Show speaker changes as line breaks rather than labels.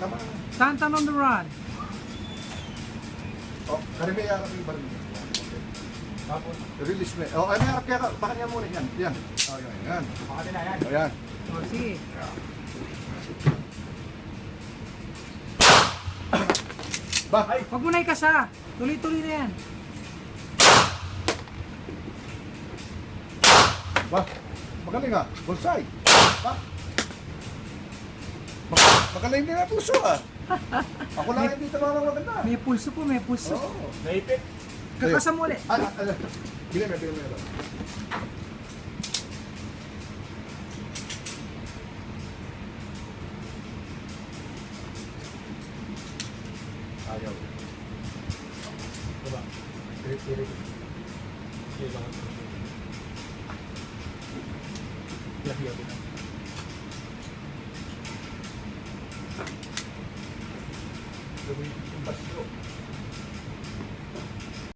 Tama.
Stanton on the run.
Oh, karimi harap yung baril. Okay. Tapos, release mo. Oh, ay may harap kaya ka. Baka niya muna. Yan. Yan. Oh, yan. Yan.
Baka din na yan.
Oh, yan.
O, sige.
Ba?
Huwag mo na ikasa. Tuloy-tuloy na yan.
Ba? Magaling ah. Bullseye. Ba? Magaling din ang puso ah. Ako lang hindi tamang maganda.
May pulso po, may pulso.
Oo.
Naipit.
Kakasa mo ulit.
Bigyan mo. Ayaw.
Diba?
Tirik.
Kailangan. Lahiya din.
Gawin yung basyo.